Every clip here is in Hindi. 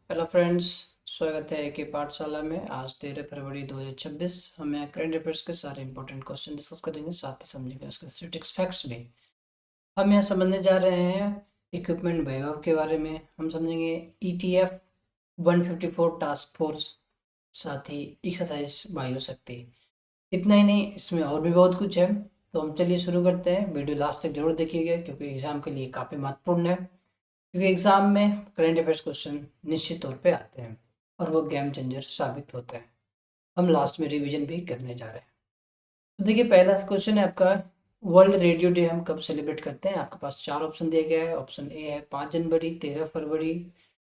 Hello friends. स्वागत है एक पाठशाला में। आज 13 फरवरी 2026 हम यहाँ करंट अफेयर्स के सारे इंपॉर्टेंट क्वेश्चन डिस्कस करेंगे, साथ ही समझेंगे उसके स्टैटिस्टिक्स फैक्ट्स भी। हम यहाँ समझने जा रहे हैं इक्विपमेंट वैभव के बारे में। हम समझेंगे ETF 154 टास्क फोर्स, साथ ही एक्सरसाइज वायु शक्ति। इतना ही नहीं, इसमें और भी बहुत कुछ है। तो हम चलिए शुरू करते हैं। वीडियो लास्ट तक जरूर देखिएगा क्योंकि एग्जाम के लिए काफ़ी महत्वपूर्ण है, क्योंकि एग्जाम में करंट अफेयर्स क्वेश्चन निश्चित तौर पे आते हैं और वो गेम चेंजर साबित होते हैं। हम लास्ट में रिवीजन भी करने जा रहे हैं। तो देखिए, पहला क्वेश्चन है आपका, वर्ल्ड रेडियो डे हम कब सेलिब्रेट करते हैं। आपके पास चार ऑप्शन दिया गया है। ऑप्शन ए है 5 जनवरी, 13 फरवरी,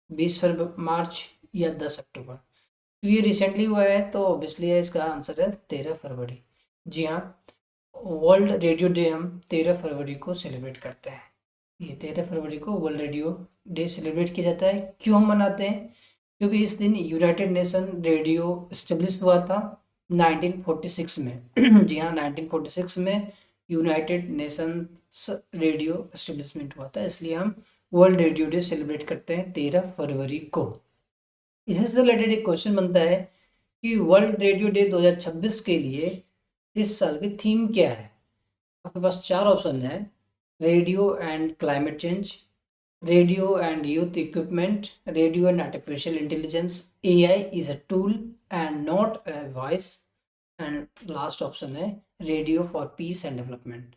20 मार्च या 10 अक्टूबर। तो ये रिसेंटली हुआ है, तो ऑब्वियसली है इसका आंसर है 13 फरवरी। जी हाँ, वर्ल्ड रेडियो डे हम 13 फरवरी को सेलिब्रेट करते हैं। ये 13 फरवरी को वर्ल्ड रेडियो डे सेलिब्रेट किया जाता है। क्यों हम मनाते हैं? क्योंकि इस दिन यूनाइटेड नेशन रेडियो इस्टेब्लिश हुआ था 1946 में। जी हाँ, 1946 में यूनाइटेड नेशंस रेडियो इस्टेब्लिशमेंट हुआ था, इसलिए हम वर्ल्ड रेडियो डे सेलिब्रेट करते हैं 13 फरवरी को। इससे रिलेटेड एक क्वेश्चन बनता है कि वर्ल्ड रेडियो डे 2026 के लिए इस साल की थीम क्या है। आपके पास चार ऑप्शन है: radio and climate change, radio and youth equipment, radio and artificial intelligence, AI is a tool and not a voice, and last option है radio for peace and development.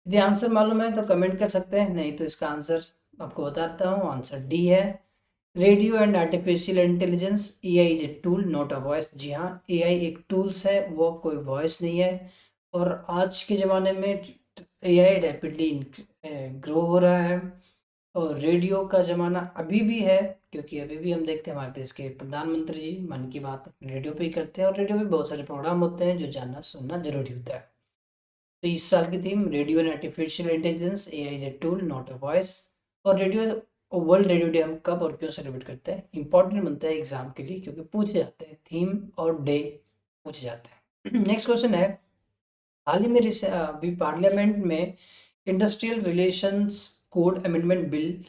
यदि आंसर मालूम है तो कमेंट कर सकते हैं, नहीं तो इसका आंसर आपको बताता हूँ। आंसर डी है, radio and artificial intelligence. AI is a tool not a voice. जी हाँ, AI एक टूल्स है, वो कोई वॉइस नहीं है। और आज के ज़माने में AI रैपिडली ग्रो हो रहा है, और रेडियो का ज़माना अभी भी है, क्योंकि अभी भी हम देखते हैं हमारे देश के प्रधानमंत्री जी मन की बात अपने रेडियो पे ही करते हैं, और रेडियो पे बहुत सारे प्रोग्राम होते हैं जो जानना सुनना जरूरी होता है। तो इस साल की theme radio and artificial intelligence, AI is a tool not a voice. और रेडियो वर्ल्ड रेडियो डे हम कब और क्यों सेलिब्रेट करते हैं, इंपॉर्टेंट बनता है एग्जाम के लिए, क्योंकि पूछे जाते हैं थीम और डे पूछे जाते हैं। नेक्स्ट क्वेश्चन है, हाल ही में अभी पार्लियामेंट में industrial relations code amendment bill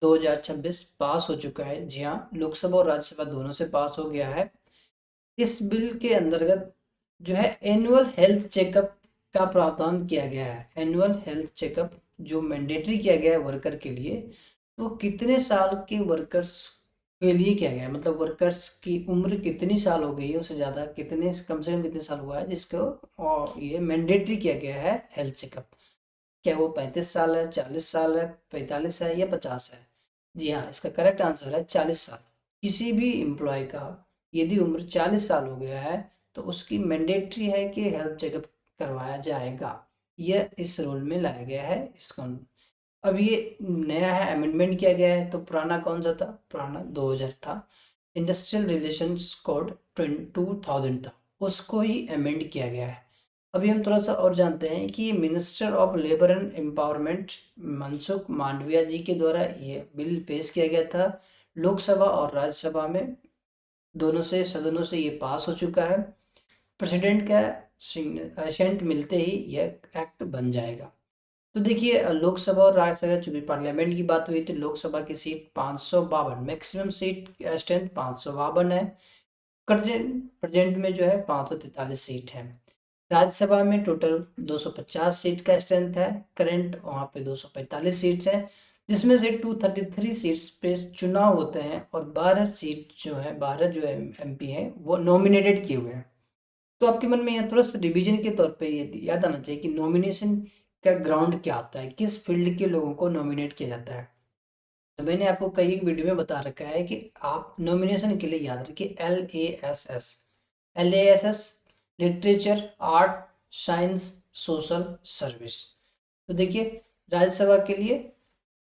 2026 पास हो चुका है। जी हाँ, लोकसभा और राज्यसभा दोनों से पास हो गया है। इस बिल के अंतर्गत जो है एनुअल हेल्थ चेकअप का प्रावधान किया गया है। एनुअल हेल्थ चेकअप जो मैंडेटरी किया गया है वर्कर के लिए, तो कितने साल के वर्कर्स के लिए किया गया है, मतलब वर्कर्स की उम्र कितनी साल हो गई है, उससे ज़्यादा कितने, कम से कम कितने साल हुआ है जिसको और ये मैंडेटरी किया गया है हेल्थ चेकअप। क्या वो 35 साल है, 40 साल है, 45 है या 50 है? जी हाँ, इसका करेक्ट आंसर है 40 साल। किसी भी एम्प्लॉय का यदि उम्र 40 साल हो गया है तो उसकी मैंडेटरी है कि हेल्थ चेकअप करवाया जाएगा। यह इस रूल में लाया गया है इसको। अब ये नया है, अमेंडमेंट किया गया है, तो पुराना कौन सा था? पुराना 2000 था। इंडस्ट्रियल रिलेशंस कोड 2000 था, उसको ही अमेंड किया गया है। अभी हम थोड़ा सा और जानते हैं कि minister of labour and empowerment Mansukh Mandaviya ji के द्वारा ये बिल पेश किया गया था लोकसभा और राज्यसभा में, दोनों से सदनों से ये पास हो चुका है। प्रेसिडेंट का एसेंट मिलते ही यह एक्ट बन जाएगा। तो देखिए, लोकसभा और राज्यसभा चूंकि पार्लियामेंट की बात हुई, तो लोकसभा की सीट 552, मैक्सिमम सीट स्ट्रेंथ 552 है। प्रेजेंट प्रेजेंट में जो है 543 सीट है। राज्यसभा में टोटल 250 सीट का स्ट्रेंथ है, करंट वहाँ पे 245 सीट्स हैं, जिसमें से 233 सीट्स पे चुनाव होते हैं, और 12 सीट जो है, 12 जो MP हैं वो नॉमिनेटेड किए हुए हैं। तो आपके मन में यहाँ थोड़ा सा रिवीजन के तौर पे ये याद आना चाहिए कि नॉमिनेशन का ग्राउंड क्या होता है, किस फील्ड के लोगों को नॉमिनेट किया जाता है। तो मैंने आपको कई एक वीडियो में बता रखा है कि आप नॉमिनेशन के लिए याद रखिए LASS। LASS literature, art, science, social service. तो देखिए, राज्यसभा के लिए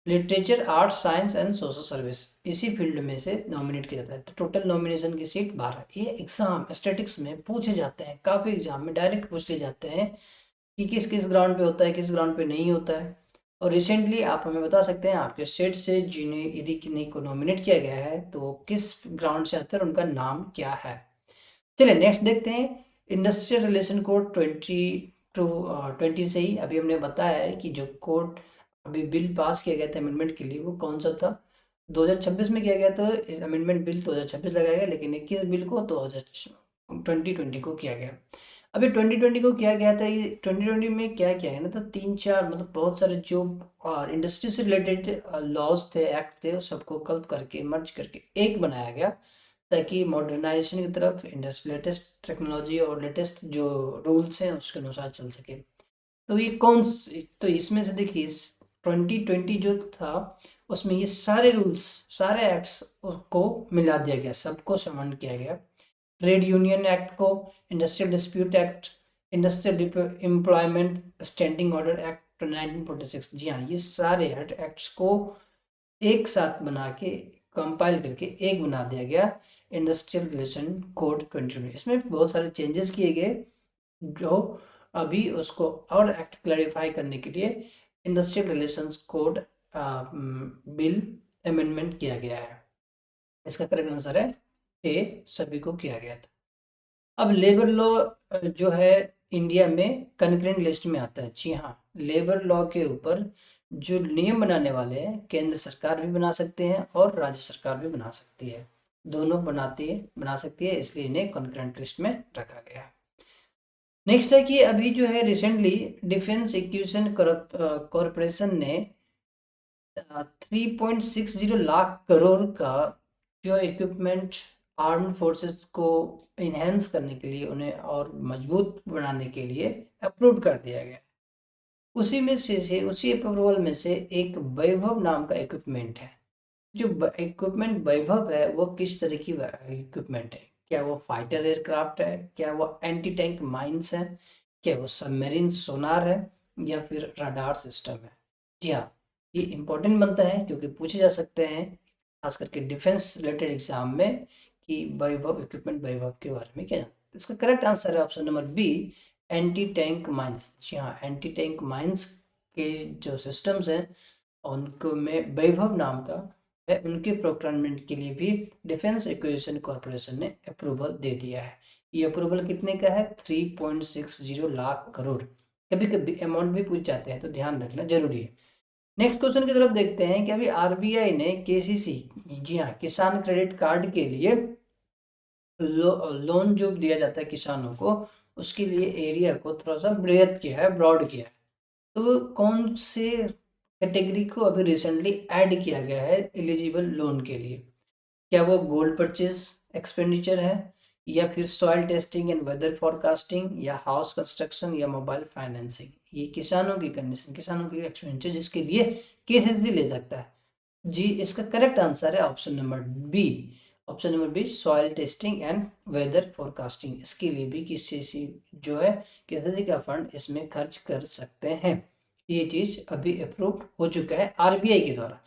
literature, art, science and social service, इसी फील्ड में से नॉमिनेट किया जाता है। तो टोटल नॉमिनेशन की सीट 12। ये एग्जाम स्टैटिक्स में पूछे जाते हैं, काफ़ी एग्जाम में डायरेक्ट पूछ लिए जाते हैं कि किस किस ग्राउंड पे होता है, किस ग्राउंड पे नहीं होता है। और रिसेंटली आप हमें बता सकते हैं आपके स्टेट से जिन्हें यदि किन्हीं को नॉमिनेट किया गया है तो वो किस ग्राउंड से आते हैं और उनका नाम क्या है। चलिए नेक्स्ट देखते हैं, इंडस्ट्रियल रिलेशन कोड 20 से ही अभी हमने बताया है कि जो कोड अभी बिल पास किया गया था अमेंडमेंट के लिए, वो कौन सा था? 2026 में किया गया, तो अमेंडमेंट बिल 2026 लगाया गया, लेकिन 21 बिल को 2020 को किया गया। अभी 2020 को किया गया था, ये 2020 में क्या किया गया ना, तो 3-4 मतलब बहुत सारे जो इंडस्ट्री से रिलेटेड लॉज थे, एक्ट थे, उस सबको कल्प करके मर्ज करके एक बनाया गया, ताकि मॉडर्नाइजेशन की तरफ इंडस्ट्री लेटेस्ट टेक्नोलॉजी और लेटेस्ट जो रूल्स हैं उसके अनुसार चल सके। तो ये तो इसमें से देखिए, 2020 जो था उसमें ये सारे रूल्स, सारे एक्ट्स को मिला दिया गया, सबको समन किया गया। ट्रेड यूनियन एक्ट को, industrial dispute act, industrial employment standing order act 1946, जी हाँ, ये सारे एक्ट्स को एक साथ बना के कंपाइल करके एक बना दिया गया, इंडस्ट्रियल रिलेशन कोड 2020। इसमें बहुत सारे चेंजेस किए गए, जो अभी उसको और एक्ट क्लैरिफाई करने के लिए industrial relations code bill amendment किया गया है। इसका करेक्ट आंसर है ए, सभी को किया गया था। अब लेबर लॉ जो है इंडिया में कंकरेंट लिस्ट में आता है। जी हाँ, लेबर लॉ के ऊपर जो नियम बनाने वाले हैं, केंद्र सरकार भी बना सकते हैं और राज्य सरकार भी बना सकती है, दोनों बना सकती है, इसलिए इन्हें कंकरेंट लिस्ट में रखा गया है। नेक्स्ट है कि अभी जो है रिसेंटली डिफेंस एक्विजिशन कॉरपोरेशन ने 3.60 लाख करोड़ का जो इक्विपमेंट आर्म्ड फोर्सेस को इन्हेंस करने के लिए, उन्हें और मजबूत बनाने के लिए अप्रूव कर दिया गया। उसी अप्रूवल में से एक वैभव नाम का इक्विपमेंट है। जो इक्विपमेंट वैभव है वो किस तरह की इक्विपमेंट है? क्या वो फाइटर एयरक्राफ्ट है? क्या वो एंटी टैंक माइंस है? क्या वो सबमरीन सोनार है? या फिर रडार सिस्टम है? जी हाँ, ये इम्पोर्टेंट बनता है क्योंकि पूछे जा सकते हैं खास करके डिफेंस रिलेटेड एग्जाम में कि वैभव, इक्विपमेंट वैभव के बारे में क्या जानते हैं। इसका करेक्ट आंसर है option number B, anti tank mines. जी हाँ, एंटी टैंक माइंस के जो सिस्टम्स हैं उनको में वैभव नाम का है, उनके प्रोक्योरमेंट के लिए भी डिफेंस एक्विजिशन कॉरपोरेशन ने अप्रूवल दे दिया है। ये अप्रूवल कितने का है? 3.60 लाख करोड़। कभी कभी अमाउंट भी पूछ जाते हैं तो ध्यान रखना जरूरी है। नेक्स्ट क्वेश्चन की तरफ देखते हैं कि अभी आरबीआई ने केसीसी, जी हाँ, किसान क्रेडिट कार्ड के लिए लोन जो दिया जाता है किसानों को, उसके लिए एरिया को थोड़ा सा ब्रेड किया है, ब्रॉड किया है। तो कौन से कैटेगरी को अभी रिसेंटली ऐड किया गया है एलिजिबल लोन के लिए? क्या वो गोल्ड परचेज एक्सपेंडिचर है, या फिर soil testing and weather forecasting, या हाउस कंस्ट्रक्शन, या मोबाइल फाइनेंसिंग? ये किसानों की कंडीशन, किसानों की एक्सपेंडिचर जिसके लिए केसीसी ले सकता है। जी, इसका करेक्ट आंसर है option number B. Option number B, soil testing and weather forecasting. इसके लिए भी केसीसी जो है, केसीसी का फंड इसमें खर्च कर सकते हैं। ये चीज़ अभी अप्रूव हो चुका है आरबीआई के द्वारा।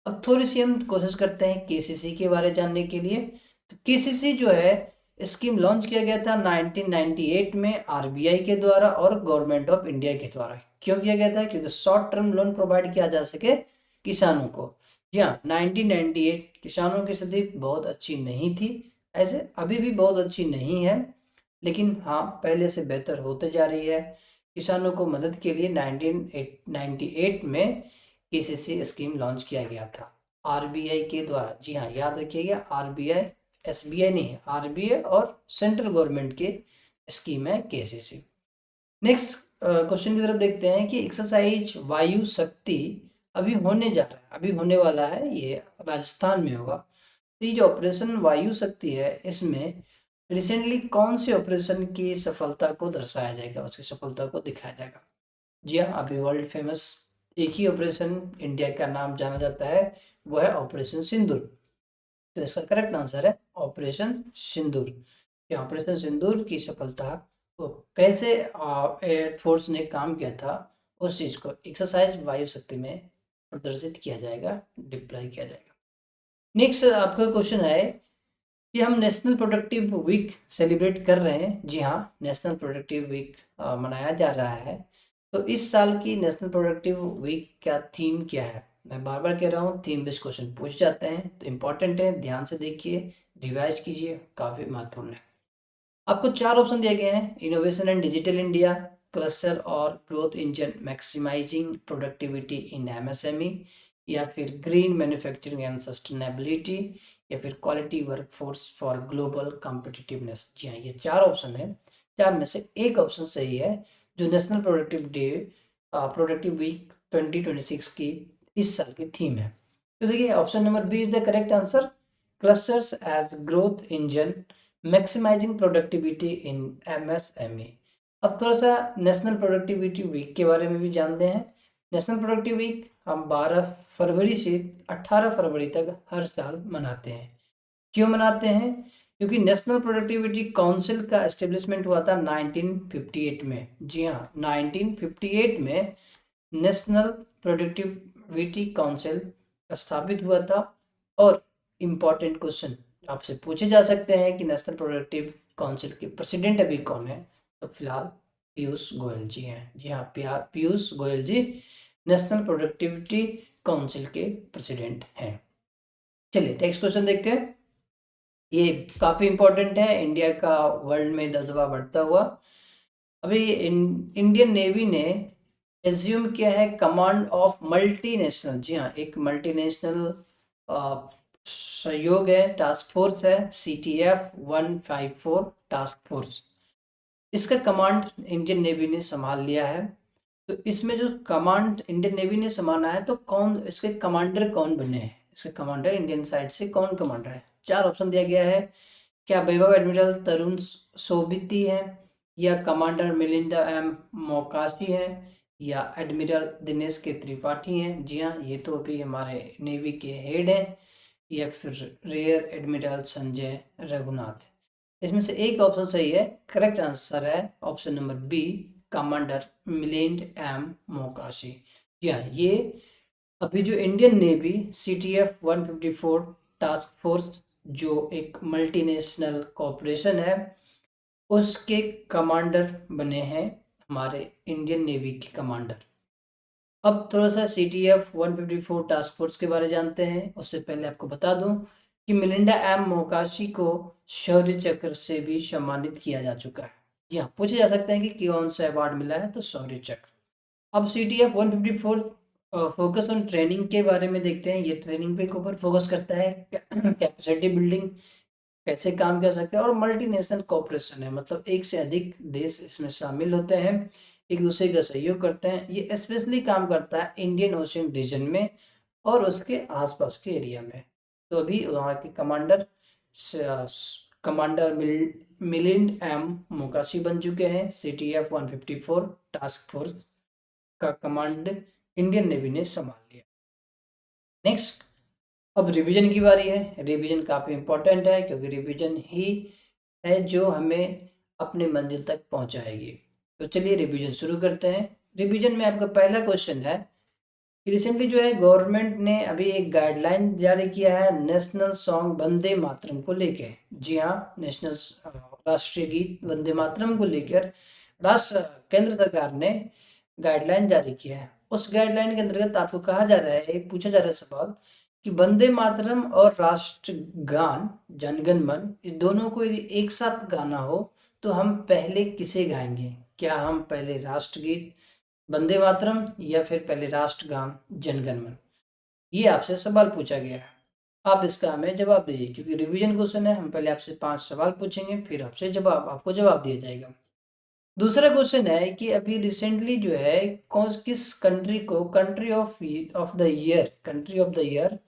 अब थोड़ी सी हम कोशिश करते हैं केसीसी के बारे जानने के लिए। तो केसीसी जो है स्कीम लॉन्च किया गया था 1998 में आरबीआई के द्वारा और गवर्नमेंट ऑफ इंडिया के द्वारा। क्यों किया गया था? क्योंकि शॉर्ट टर्म लोन प्रोवाइड किया जा सके किसानों को। जी हाँ, 1998 किसानों की स्थिति बहुत अच्छी नहीं थी, ऐसे अभी भी बहुत अच्छी नहीं है, लेकिन हाँ पहले से बेहतर होते जा रही है। किसानों को मदद के लिए 1998 में केसीसी स्कीम लॉन्च किया गया था आरबीआई के द्वारा। जी हाँ, याद रखिएगा, आरबीआई, एसबीआई नहीं है, आरबीआई और सेंट्रल गवर्नमेंट की स्कीम है केसीसी। नेक्स्ट क्वेश्चन की तरफ देखते हैं कि एक्सरसाइज वायु शक्ति अभी होने जा रहा है, अभी होने वाला है, ये राजस्थान में होगा। तो ये जो ऑपरेशन वायु शक्ति है, इसमें रिसेंटली कौन से ऑपरेशन की सफलता को दर्शाया जाएगा, उसकी सफलता को दिखाया जाएगा? जी हाँ, अभी वर्ल्ड फेमस एक ही ऑपरेशन इंडिया का नाम जाना जाता है, वो है ऑपरेशन सिंदूर। तो इसका करेक्ट आंसर है ऑपरेशन सिंदूर। ये ऑपरेशन सिंदूर की सफलता को कैसे एयरफोर्स ने काम किया था, उस चीज़ को एक्सरसाइज वायु शक्ति में प्रदर्शित किया जाएगा, डिप्लॉय किया जाएगा। नेक्स्ट आपका क्वेश्चन है कि हम नेशनल प्रोडक्टिव वीक सेलिब्रेट कर रहे हैं। जी हाँ, नेशनल प्रोडक्टिव वीक मनाया जा रहा है। तो इस साल की नेशनल प्रोडक्टिव वीक का थीम क्या है? मैं बार बार कह रहा हूँ, थीम बेस्ड क्वेश्चन पूछ जाते हैं तो इम्पोर्टेंट है, ध्यान से देखिए, रिवाइज कीजिए, काफ़ी महत्वपूर्ण है। आपको 4 ऑप्शन दिए गए हैं: innovation and digital India, cluster और growth engine maximising productivity in MSME, या फिर ग्रीन मैन्युफैक्चरिंग एंड सस्टेनेबिलिटी, या फिर quality workforce for global competitiveness. जी हाँ, ये 4 ऑप्शन है, 4 में से एक ऑप्शन सही है जो नेशनल प्रोडक्टिव वीक 2026 की इस साल की थीम है। तो देखिए option number B is the correct answer, clusters as growth engine maximising productivity in MSME. अब थोड़ा सा नेशनल प्रोडक्टिविटी वीक के बारे में भी जानते हैं। नेशनल प्रोडक्टिव वीक हम 12 फरवरी से 18 फरवरी तक हर साल मनाते हैं। क्यों मनाते हैं? क्योंकि नेशनल प्रोडक्टिविटी काउंसिल का एस्टेब्लिशमेंट हुआ था 1958 में। जी हाँ, 1958 में नेशनल प्रोडक्टिविटी काउंसिल स्थापित हुआ था। और इम्पॉर्टेंट क्वेश्चन आपसे पूछे जा सकते हैं कि नेशनल प्रोडक्टिव काउंसिल के प्रेसिडेंट अभी कौन है? तो फिलहाल पीयूष गोयल जी हैं। जी हाँ, पीयूष गोयल जी नेशनल प्रोडक्टिविटी काउंसिल के प्रेसिडेंट हैं। चलिए नेक्स्ट क्वेश्चन देखते हैं। ये काफ़ी इंपॉर्टेंट है, इंडिया का वर्ल्ड में दबदबा बढ़ता हुआ। अभी इंडियन नेवी ने एज्यूम किया है कमांड ऑफ मल्टीनेशनल। जी हाँ, एक मल्टीनेशनल सहयोग है, टास्क फोर्स है, CTF 154 टास्क फोर्स। इसका कमांड इंडियन नेवी ने संभाल लिया है। तो इसमें जो कमांड इंडियन नेवी ने संभाला है, तो कौन इसके कमांडर कौन बने हैं? इसके कमांडर इंडियन साइड से कौन कमांडर है? 4 ऑप्शन दिया गया है। क्या वैभव एडमिरल तरुण सोबिती है, या कमांडर मिलिंदा एम मोकाशी है, या एडमिरल दिनेश के त्रिपाठी हैं? जी हाँ, ये तो अभी हमारे नेवी के हेड हैं। या फिर रियर एडमिरल संजय रघुनाथ। इसमें से एक ऑप्शन सही है, करेक्ट आंसर है option number B, commander Milind M Mokashi. जी हाँ, ये अभी जो Indian navy CTF 154 task force जो एक मल्टीनेशनल कॉरपोरेशन है, उसके कमांडर बने हैं हमारे इंडियन नेवी के कमांडर। अब थोड़ा सा CTF 154 टास्क फोर्स के बारे जानते हैं। उससे पहले आपको बता दूं कि मिलिंडा एम मोकाशी को शौर्य चक्र से भी सम्मानित किया जा चुका है। जी हाँ, पूछे जा सकते हैं कि कौन सा अवार्ड मिला है, तो शौर्य चक्र। अब CTF 154 फोकस ऑन ट्रेनिंग के बारे में देखते हैं। ये ट्रेनिंग पे ऊपर फोकस करता है, कैपेसिटी बिल्डिंग, कैसे काम किया सकता है, और मल्टीनेशनल कॉपरेशन है, मतलब एक से अधिक देश इसमें शामिल होते हैं, एक दूसरे का सहयोग करते हैं। ये स्पेशली काम करता है इंडियन ओशियन रीजन में और उसके आसपास के एरिया में। तो अभी वहाँ के कमांडर मिलिंद एम मोकाशी बन चुके हैं। CTF 154 टास्क फोर्स का कमांड इंडियन नेवी ने संभाल लिया। नेक्स्ट, अब रिवीजन की बारी है। रिवीजन काफ़ी इंपॉर्टेंट है, क्योंकि रिवीजन ही है जो हमें अपने मंजिल तक पहुंचाएगी। तो चलिए रिवीजन शुरू करते हैं। रिवीजन में आपका पहला क्वेश्चन है कि रिसेंटली जो है गवर्नमेंट ने अभी एक गाइडलाइन जारी किया है नेशनल सॉन्ग वंदे मातरम को लेकर। जी हाँ, नेशनल राष्ट्रीय गीत वंदे मातरम को लेकर केंद्र सरकार ने गाइडलाइन जारी किया है। उस गाइडलाइन के अंतर्गत आपको कहा जा रहा है, पूछा जा रहा है सवाल कि वंदे मातरम और राष्ट्रगान जनगण मन, ये दोनों को यदि एक साथ गाना हो तो हम पहले किसे गाएंगे? क्या हम पहले राष्ट्रगीत वंदे मातरम या फिर पहले राष्ट्रगान जनगण मन? ये आपसे सवाल पूछा गया है। आप इसका हमें जवाब दीजिए, क्योंकि रिवीजन क्वेश्चन है। हम पहले आपसे 5 सवाल पूछेंगे, फिर आपको जवाब दिया जाएगा। दूसरा क्वेश्चन है कि अभी रिसेंटली जो है किस कंट्री को country of the year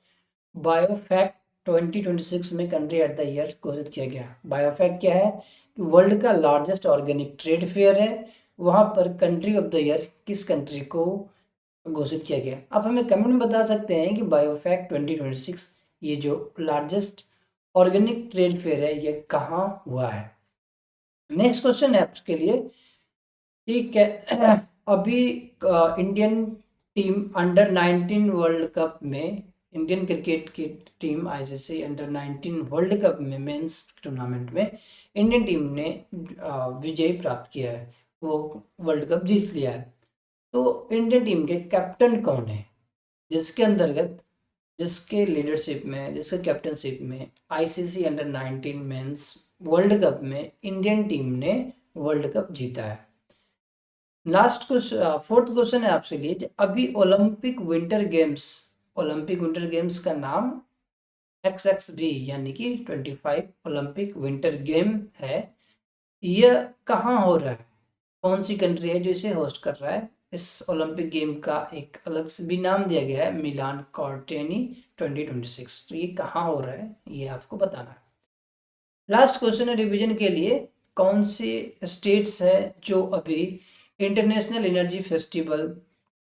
biofact 2026 में कंट्री एट द ईयर घोषित किया गया। बायोफैक्ट क्या है? कि वर्ल्ड का लार्जेस्ट ऑर्गेनिक ट्रेड फेयर है। वहाँ पर कंट्री ऑफ द ईयर किस कंट्री को घोषित किया गया? आप हमें कमेंट में बता सकते हैं कि बायोफैक्ट 2026 ये जो लार्जेस्ट ऑर्गेनिक ट्रेड फेयर है, ये कहाँ हुआ है। नेक्स्ट क्वेश्चन है आपके लिए, ठीक है। अभी Indian team under 19 world cup में, इंडियन क्रिकेट की team ICC under 19 world cup में मेंस टूर्नामेंट में इंडियन टीम ने विजय प्राप्त किया है, वो वर्ल्ड कप जीत लिया है। तो इंडियन टीम के कैप्टन कौन है, जिसके लीडरशिप में, जिसके कैप्टनशिप में ICC under 19 mains world cup में इंडियन टीम ने वर्ल्ड कप जीता है। लास्ट क्वेश्चन, फोर्थ क्वेश्चन है आपसे लिए, अभी Olympic winter games Olympic winter games का नाम XXV यानी कि 25 ओलंपिक विंटर गेम है। यह कहाँ हो रहा है, कौन सी कंट्री है जो इसे होस्ट कर रहा है? इस ओलंपिक गेम का एक अलग से भी नाम दिया गया है, मिलान कॉर्टिनी 2026। तो ये कहाँ हो रहा है ये आपको बताना है। लास्ट क्वेश्चन है रिवीजन के लिए, कौन सी स्टेट्स है जो अभी इंटरनेशनल एनर्जी फेस्टिवल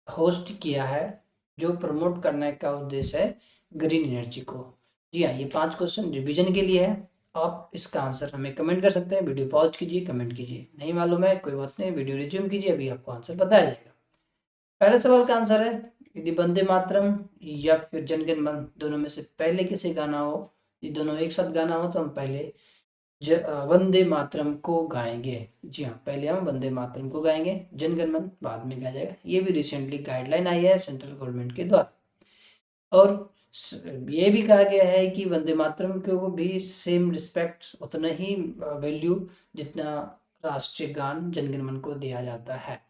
होस्ट किया है, जो प्रमोट करने का उद्देश्य है ग्रीन एनर्जी को? जी हाँ, ये 5 क्वेश्चन रिवीजन के लिए है। आप इसका आंसर हमें कमेंट कर सकते हैं, वीडियो पॉज कीजिए, कमेंट कीजिए। नहीं मालूम है कोई बात नहीं, वीडियो रिज्यूम कीजिए, अभी आपको आंसर बताया जाएगा। पहले सवाल का आंसर है, यदि वंदे मातरम या फिर जनगण मन दोनों में से पहले किसी गाना हो, ये दोनों एक साथ गाना हो तो हम पहले वंदे मातरम को गाएंगे। जी हाँ, पहले हम वंदे मातरम को गाएंगे, जनगण मन बाद में गाया जाएगा। ये भी रिसेंटली गाइडलाइन आई है सेंट्रल गवर्नमेंट के द्वारा। और ये भी कहा गया है कि वंदे मातरम को भी सेम रिस्पेक्ट, उतना ही वैल्यू जितना राष्ट्रीय गान जनगण मन को दिया जाता है।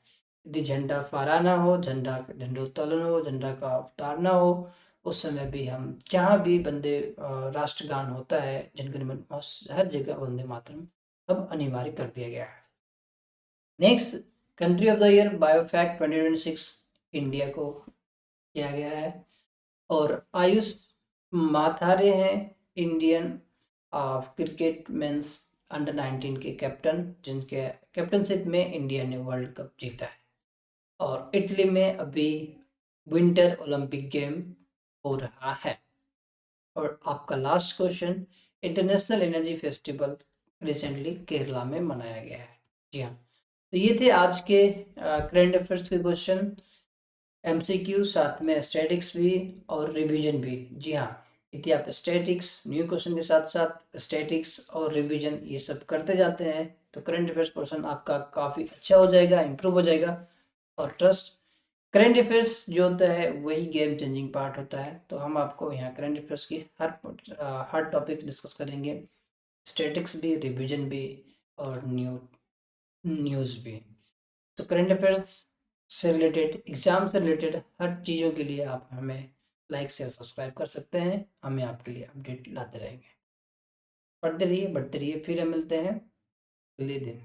यदि झंडा फहराना हो, झंडोत्तोलन हो, झंडा का उतारना हो, उस समय भी हम जहाँ भी वंदे राष्ट्रगान होता है जनगण मन, हर जगह वंदे मातरम अब अनिवार्य कर दिया गया है। Next, country of the year biofact 2026 India को किया गया है। और आयुष माथारे हैं इंडियन क्रिकेट मेंस अंडर 19 के कैप्टन, जिनके कैप्टनशिप में इंडिया ने वर्ल्ड कप जीता है। और इटली में अभी विंटर ओलंपिक गेम हो रहा है। और आपका last question, international energy festival recently Kerala में मनाया गया है। जी हाँ, तो ये थे आज के करंट अफेयर्स के क्वेश्चन, MCQ, साथ में स्टैटिक्स भी और रिवीजन भी। जी हाँ, यदि आप स्टैटिक्स न्यू क्वेश्चन के साथ साथ स्टैटिक्स और रिवीजन ये सब करते जाते हैं तो करंट अफेयर्स पोर्शन आपका काफ़ी अच्छा हो जाएगा, इम्प्रूव हो जाएगा। और ट्रस्ट, करंट अफेयर्स जो होता है वही गेम चेंजिंग पार्ट होता है। तो हम आपको यहाँ करंट अफेयर्स की हर टॉपिक डिस्कस करेंगे, स्टैटिक्स भी, रिवीजन भी और न्यूज़ भी। तो करंट अफेयर्स से रिलेटेड, एग्जाम से रिलेटेड हर चीज़ों के लिए आप हमें लाइक शेयर सब्सक्राइब कर सकते हैं, हमें आपके लिए अपडेट लाते रहेंगे। पढ़ते रहिए, बढ़ते रहिए, फिर हम मिलते हैं अगले दिन।